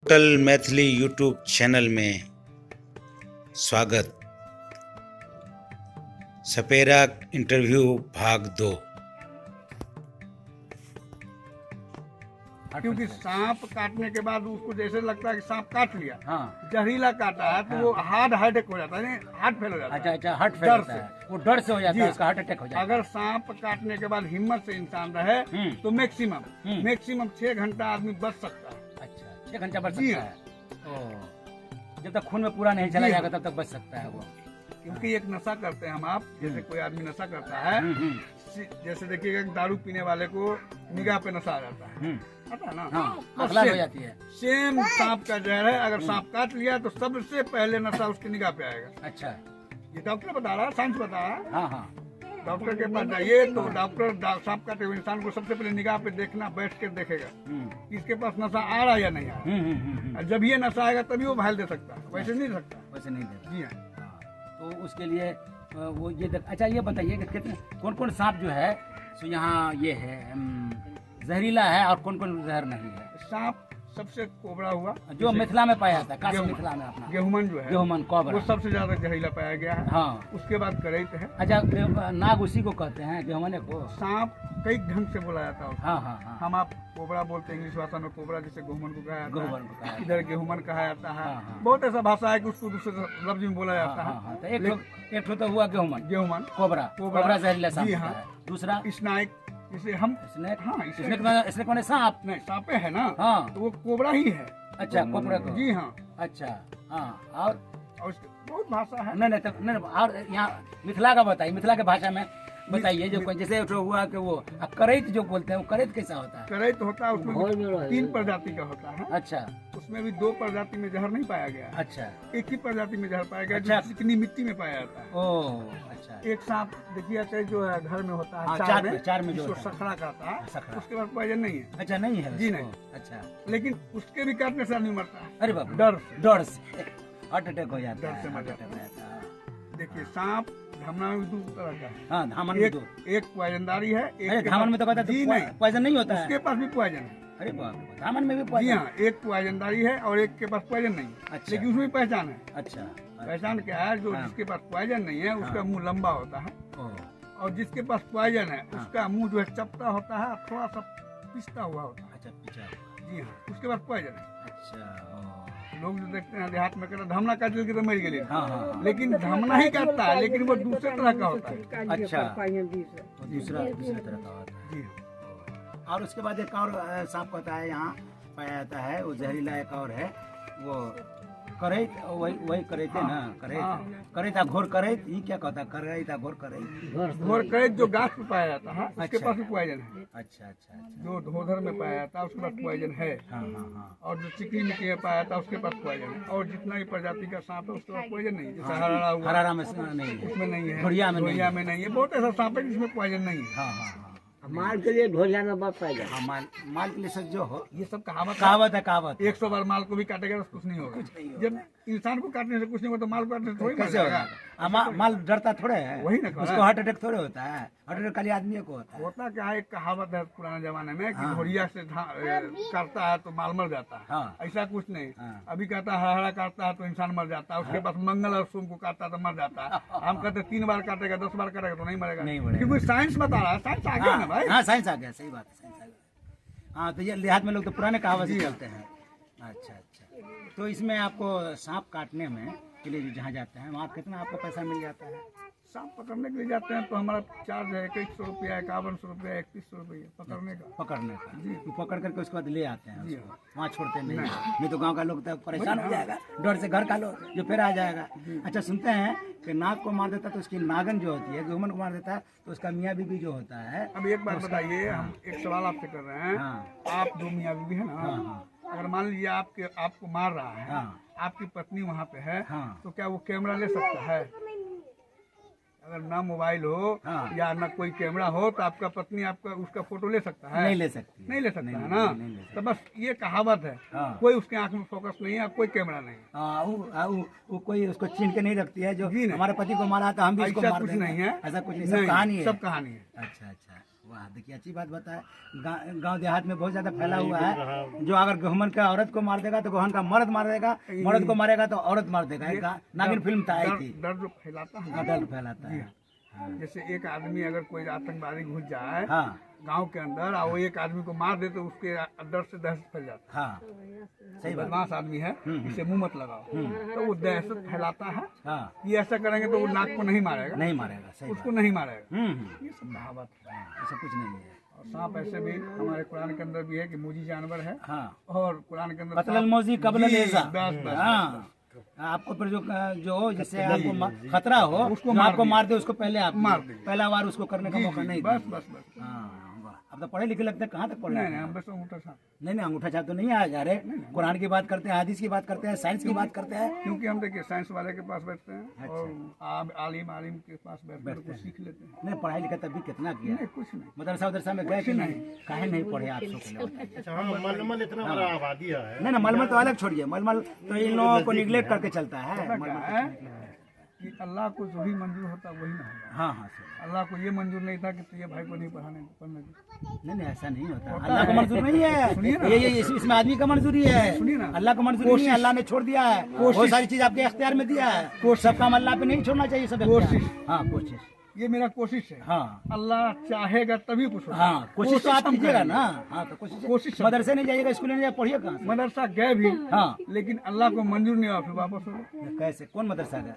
Total Maithili YouTube channel में स्वागत। सपेरा interview भाग 2। क्योंकि सांप काटने के बाद उसको जैसे लगता है कि सांप काट लिया, हाँ। जहरीला काटा है तो वो हार्ट अटैक हो जाता है, हार्ट फेल हो जाता है। अच्छा, हार्ट फेल होता है, वो डर से हो जाता है, उसका हार्ट अटैक हो जाता है। अगर सांप काटने के बाद हिम्मत से इंसान रहे तो मैक्सिमम 6 घंटा आदमी बच सकता है। अच्छा, 6 घंटा बच जी सकता है। जब तक खून में पूरा नहीं चला जाएगा तब तक बच सकता है वो। क्योंकि एक नशा करते हैं हम आप, जैसे कोई आदमी नशा करता है, जैसे देखिएगा दारू पीने वाले को निगाह पे नशा आ जाता है, पता है ना, अकलाल हो जाती है। सेम सांप का जहर है, अगर सांप काट लिया तो सबसे पहले नशा उसकी निगाह पे आएगा। अच्छा, ये डॉक्टर बता रहा है, साइंस बता रहा है। हाँ। डॉक्टर के पास जाइए तो डॉक्टर सांप काटे हुए इंसान को सबसे पहले निगाह पे देखना, बैठ कर देखेगा कि इसके पास नशा आ रहा है या नहीं आ रहा। और जब ये नशा आएगा तभी वो भाईल दे सकता है, वैसे नहीं सकता। वैसे नहीं देता। जी हाँ। तो उसके लिए वो ये अच्छा, ये बताइए कि कितने कौन कौन सांप जो है सो यहाँ ये है जहरीला है और कौन कौन जहर नहीं है? सांप सबसे कोबरा हुआ जो मिथिला में पाया जाता है, काशी मिथिला में अपना गेहूमन जो है, गेहूमन कोबरा, वो सबसे ज्यादा जहरीला पाया गया है। हाँ। उसके बाद करैत है। अच्छा, नाग उसी को कहते हैं, गेहूमने को। सांप कई ढंग से बोला जाता है। हाँ। हम आप कोबरा बोलते हैं, इंग्लिश भाषा में कोबरा, जैसे गेहूमन को कहा जाता है, है। इधर गेहूमन कहा जाता है। हाँ। बहुत ऐसा भाषा है कि उसको दूसरे लफ्ज में बोला जाता है। हाँ। तो एक ठो तो हुआ गेहूमन, कोबरा जहरीला सांप होता है। दूसरा स्नेक, जिसे हम स्नेक, हाँ स्नेक माने सांप नहीं, सांपे है ना, हाँ, तो वो कोबरा ही है। अच्छा, कोबरा को। जी हाँ। अच्छा, हाँ। और उसके बहुत भाषा है। नहीं, और यहाँ मिथिला का बताइए, मिथिला के भाषा में बताइए। जो जैसे जो हुआ कि वो करैत जो बोलते हैं, वो करैत कैसा होता है? करैत होता है, उसमें 3 प्रजाति का होता है। अच्छा, उसमें भी 2 प्रजाति में जहर नहीं पाया गया। अच्छा, एक ही प्रजाति में जहर पाया गया, अच्छा। जो चिकनी मिट्टी में पाया जाता है। ओह, अच्छा। एक सांप देखिए ऐसे जो है घर में होता है, हाँ, चार में जो जिसको होता है। सखड़ा कहता है, सखड़ा। उसके बाद पॉइजन नहीं है। अच्छा, नहीं है जी उसको? नहीं। अच्छा, लेकिन उसके भी काटने से आदमी मरता है। अरे बाप, डर से हार्ट अटैक हो जाता है। डर से मर हार्ट अटैक हो जाता है। देखिए सांप धामना में 2 तरह का है। हाँ, धामन में 2। एक पॉइजनदारी है, अरे एक धामन में तो कहता जी है नहीं, पॉइजन नहीं होता है। उसके पास भी पॉइजन है। अरे बाप रे, धामन में भी जी पॉइजन? हाँ, एक पॉइजनदारी है और एक के पास पॉइजन नहीं है। अच्छा। लेकिन उसमें भी पहचान है। अच्छा, पहचान क्या है? जो हाँ। जिसके पास पॉइजन नहीं है उसका मुंह लंबा होता है, ओह, और जिसके पास पॉइजन है हाँ। उसका मुंह जो है चपटा होता है, थोड़ा सा पिसता हुआ होता है। अच्छा, पीछा। जी हाँ, उसके पास पॉइजन है। अच्छा, ओह। लोग जो देखते हैं देहात में कहते धामना काट के तो मर गए, हाँ। लेकिन धामना ही काटता है, लेकिन वो दूसरे तरह का होता है। अच्छा, वो दूसरा तरह का होता है। जी हाँ। और उसके बाद एक और सांप होता है यहाँ पाया जाता है, वो जहरीला एक और है, वो करैत, वही करैत है ना, करैत घोर करैत, ये क्या कहता है? करैत घोर करैत, घोर करैत जो गाछ पे पाया जाता है, उसके अच्छा। पास भी पॉइजन है। अच्छा। जो धोधर में पाया जाता है उसके पास पॉइजन है। हाँ। और जो चिकनी मिट्टी में पाया जाता है उसके पास पॉइजन है। और जितना भी प्रजाति का सांप है उसके पास पॉइजन नहीं है। जैसे हरारा हुआ, हरारा में नहीं है, उसमें नहीं है, घोड़िया में नहीं है। बहुत ऐसा सांप है जिसमें पॉइजन नहीं है। हाँ। माल के लिए ढोलिया में बात पाएगा। हाँ, माल के लिए सच जो हो, ये सब कहावत कहावत। 100 बार माल को भी काटेगा तो कुछ नहीं होगा। जब इंसान को काटने से कुछ नहीं होगा तो माल को काटने से थोड़ी कैसे मर होगा? जाएगा। माल डरता थोड़े है, वही ना कहा। उसको हार्ट अटैक थोड़े होता है। हार्ट अटैक खाली आदमी को होता है। होता क्या है, एक कहावत है पुराने जमाने में कि हाँ। घोड़िया से काटता है तो माल मर जाता है। हाँ। ऐसा कुछ नहीं। हाँ। अभी कहता है हराड़ा काटता है तो इंसान मर जाता है। उसके पास मंगल और सोम को काटता है तो मर जाता है। हम कहते 3 बार काटेगा, 10 बार काटेगा तो नहीं मरेगा। नहीं मरेगा। क्योंकि साइंस बता रहा है, साइंस आ गया ना भाई। हाँ, साइंस आ गया, सही बात है, साइंस आ गया। हाँ, तो ये देहात में लोग तो पुराने कहावत से चलते हैं। अच्छा। तो इसमें आपको सांप काटने में के लिए जहाँ जाते हैं वहाँ कितना आपको पैसा मिल जाता है? सांप पकड़ने के लिए जाते हैं तो हमारा चार्ज है 2100 रुपया, 5100 रुपया, 3100 रुपया पकड़ने का। जी, तो पकड़ करके उसके बाद ले आते हैं उसको, वहाँ छोड़ते नहीं तो गांव का लोग तो परेशान हो जाएगा, डर से घर का लोग जो फिर आ जाएगा। अच्छा, सुनते हैं कि नाग को मार देता है तो उसकी नागन जो होती है, गेहूमन को मार देता है तो उसका मियाँ बीबी जो होता है। अब एक बात बताइए, हम एक सवाल आपसे कर रहे हैं। आप 2 मियाँ बीवी है ना, अगर मान लीजिए आपको मार रहा है, आपकी पत्नी वहाँ पे है, तो क्या वो कैमरा ले सकता है? अगर ना मोबाइल हो या ना कोई कैमरा हो तो आपका पत्नी उसका फोटो ले सकता है? नहीं ले सकती है ना। तो बस ये कहावत है। कोई उसके आंख में फोकस नहीं है, कोई कैमरा नहीं। वो कोई उसको छीन के नहीं रखती है जो हमारे पति को मारा तो हम भी इसको मार कुछ देंगे। नहीं है, ऐसा कुछ नहीं, सब कहानी है। सब कहानी है। अच्छा। वाह, देखिए अच्छी बात बताए। गांव देहात में बहुत ज्यादा फैला हुआ है, जो अगर गहुमन का औरत को मार देगा तो गहुमन का मर्द मार देगा, मर्द को मारेगा तो औरत मार देगा। एक नागिन फिल्म था, आई थी। डर जो फैलाता है हाँ, डर फैलाता है। जैसे एक आदमी अगर कोई आतंकवादी घुस जाए हाँ गांव के अंदर और वो एक आदमी को मार दे तो उसके डर से दहशत फैल जाता हाँ, है। सही बात। बदमाश आदमी है, इसे मुंह मत लगाओ, तो वो दहशत फैलाता है हाँ, कि ऐसा करेंगे तो वो नाक को नहीं मारेगा, नहीं मारेगा, सही उसको बात। नहीं मारेगा। हम्म, ये सब कहावत है। ऐसा कुछ नहीं है। और सांप ऐसे भी हमारे कुरान के अंदर भी है कि मुजी जानवर है, हाँ, और कुरान के अंदर कत्लल मौजी कबल जी, लेजा। बस, बस, हाँ, आपको पर जो जिससे आपको खतरा हो, उसको जो आपको मार मार दे, उसको पहले आप मार दे। पहला बार उसको करने का मौका नहीं बस दीजिए। बस बस। हाँ, वाह। अब तो पढ़े लिखे लगते हैं, कहाँ तक पढ़ रहे नहीं हैं? नहीं, हम बस अंगूठा सांप, नहीं, अंगूठा छाप तो नहीं आ जा रहे। कुरान की बात करते हैं, हदीस की बात करते हैं, साइंस की बात करते हैं। क्योंकि हम देखिए साइंस वाले के पास बैठते हैं और आलिम के पास बैठते हैं, कुछ सीख लेते हैं। नहीं, पढ़ाई लिखा तभी कितना किया। नहीं, कुछ नहीं। मदरसा उदरसा में गए कि नहीं? काहे नहीं पढ़े आप सब? मलमल इतना बड़ा आबादी है। नहीं ना, मलमल तो अलग छोड़िए, मलमल तो इन लोगों को निगलेक्ट करके चलता है। पता क्या है कि अल्लाह को जो भी मंजूर होता वही ना होगा। हाँ हाँ, सही। अल्लाह को ये मंजूर नहीं था कि तुझे भाई को नहीं पढ़ने की। नहीं नहीं, ऐसा नहीं होता। अल्लाह को मंजूर नहीं है। ये इसमें आदमी का मंजूरी है। सुनिए ना। अल्लाह को मंजूरी नहीं है, अल्लाह ने छोड़ दिया है। बहुत सारी चीज आपके इख्तियार में दिया है। सब काम अल्लाह पे नहीं छोड़ना चाहिए। सब कोशिश। हाँ, कोशिश। ये मेरा कोशिश है। हाँ अल्लाह चाहेगा तभी कुछ होगा। हाँ, कोशिश तो आप हम कीजिएगा करेंगे। ना। हाँ, तो कोशिश कोशिश। मदरसे नहीं जाइएगा, स्कूल नहीं जाइएगा, पढ़िए कहाँ से? मदरसा गए भी, हाँ, लेकिन अल्लाह को मंजूर नहीं हुआ, फिर वापस हो गए। कैसे? कौन मदरसा गया?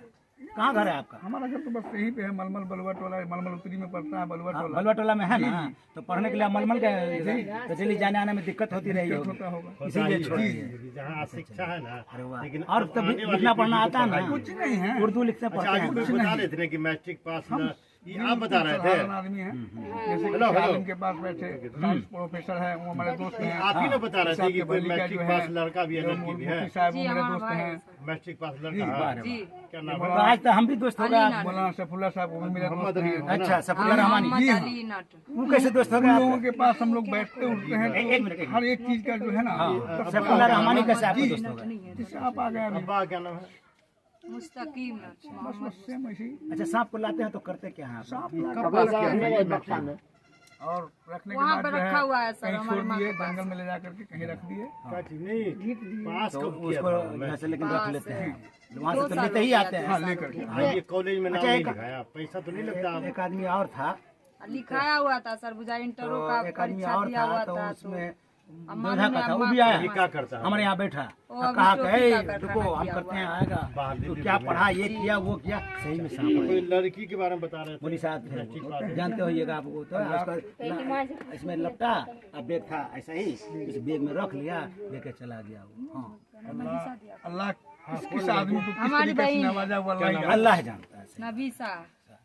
कहाँ घर है आपका? हमारा घर तो बस यहीं पे है, मलमल बलुआ टोला है, मलमल उत्तरी में पड़ता है, बलुआ टोला बलवा टोला में है ना। तो पढ़ने के लिए आप मलमल गए, तो चलिए जाने आने में दिक्कत होती रही होगी, होता होगा। इसीलिए छोड़ दिए। जहाँ शिक्षा है ना, अरे वाह। लेकिन और तब लिखना पढ़ना आता है ना? कुछ नहीं है। उर्दू लिखते अच्छा, पढ़ते आज हैं? कोई बता रहे थे ना कि मैट्रिक पास न, ये आप बता रहे थे। साधारण आदमी है, जैसे कि आलिम के पास बैठे साइंस प्रोफेसर है, वो हमारे दोस्त हैं। आप ही ना बता रहे थे कि कोई आपके मैट्रिक जो पास है, लड़का भी है, जो लड़की भी है। मुफ्ती साहब वो मेरे दोस्त हैं। मैट्रिक पास लड़का वाह है। रे वाह। क्या नाम तो है? आज तो हम भी दोस्त हो गए आप। मौलाना सैफुल्लाह साहब वो भी मेरे दोस्त हैं। अच्छा, सफुल्ला रहमानी जी हाँ। वो कैसे दोस्त हो गए उन आप? लोगों के पास हम लोग बैठते उठते हैं, एक मिनट, तो हर एक चीज का जो है ना, सफुल्ला रहमानी कैसे आपके दोस्त हो गए? जिससे आप आ गए अभी। अब्बा क्या नाम है? मुस्तकीम बस बस सेम ऐसे ही। अच्छा, सांप को लाते हैं तो करते क्या हैं आप? सांप बक्सा में और रखने के वहाँ बाद पे जो है रखा हुआ है सर, कहीं हमारे छोड़ माँ दिए, के पास। जंगल में ले जा करके कहीं रख दिए। क्या चीज नहीं, पास तो कब किया उसको था? यहाँ से लेकिन रख लेते हैं, वहाँ से 2 तो साल लेते ही हो आते गया हैं। हाँ लेकर के हाँ, ये कॉलेज में नाम अच्छा, नहीं एक- लिखाया, पैसा तो नहीं लगता आप? एक आदमी और था, लिखाया हुआ था सर, बुझा इंटरों तो का एक आदमी परीक्षा और दिया था, हुआ तो था, उसमें अम्मा दोधा ने का था, वो अम्मा भी को आया ये क्या करता है? हमारे यहाँ बैठा, वो और अभी कहा टोपी कि का "ए, करता रुको, है, हम किया करते हुआ हैं, है। आएगा बाहर तो दिल्ली क्या में। पढ़ा, ये किया वो किया, सही में सांप कोई है। लड़की के बारे में बता रहे थे। मौली साहब थे वो, जानते होइएगा आप वो, तो उसका इसमें लपटा अब बैग था ऐसा ही, इस बैग में रख लिया, लेके चला गया वो। हाँ, अल्लाह किस आदमी को किस हमारी तरीके से बहन। नवाजा वो अल्लाह ही जानता है। अल्लाह जानता है। नबीसा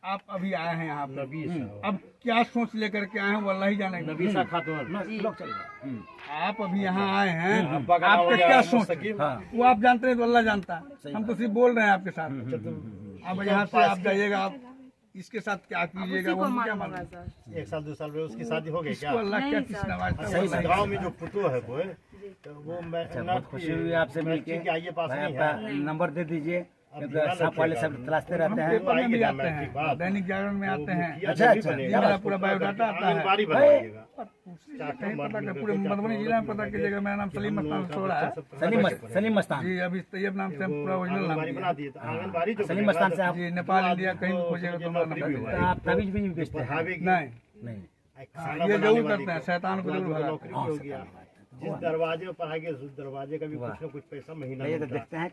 आप अभी आए हैं यहाँ पे, नबी साहब। अब क्या सोच लेकर के आए हैं वो अल्लाह ही जानेगा। नबीसा खातून। लोग चल गए। आप अभी यहाँ आए हैं, अब्बा का नाम आपका हो गया क्या सोच है? मुस्तकीम। हाँ, वो आप जानते हैं तो अल्लाह जानता है, हम तो सिर्फ बोल रहे हैं आपके साथ। अब यहाँ से आप जाइएगा, आप इसके साथ क्या कीजिएगा उसी वो को हम क्या मालूम मालूम। होगा सर। 1 साल 2 साल में उसकी शादी हो गई क्या? इसको अल्लाह क्या नहीं किस सर। नवाजता है, सही वो बात। गाँव में जो पुतू है कोई, तो वो मैं अच्छा, बहुत खुशी हुई आपसे मिलके। के आइए पास भाई नहीं आपका है। नंबर दे दीजिए, क्योंकि ध्यान सांप वाले रखिएगा। सब तलाशते रहते हैं। पेपर में भी आइएगा आते मैट्रिक हैं, बाद। दैनिक जागरण में आते हैं। अच्छा, अच्छा। जी, मेरा पूरा बायोडाटा आता है। आंगनबाड़ी बनवाइएगा। कहीं पता कर, पूरे मधुबनी जिला में पता कीजिएगा। मेरा नाम सलीम मस्तान सोड़ा है सलीम मस्तान। जी, अभी तैयब नाम से हम पूरा ओरिजिनल नाम आंगनबाड़ी बना दिया। दिए तो आंगनबाड़ी जो सलीम मस्तान से आप जी, नेपाल इंडिया कहीं भी खोजिएगा तो हमारा नंबर तो मिलेगा। आप तबीज भी बेचते हैं? पढ़ावे की नहीं, नहीं। हाँ, ये जरूर करते हैं, शैतान को जरूर भगाते हैं। नौकरी हो गया। जिस दरवाजे पर पढ़ाएंगे उस दरवाजे का भी कुछ न कुछ पैसा महीना ये तो मिलता है। देखते हैं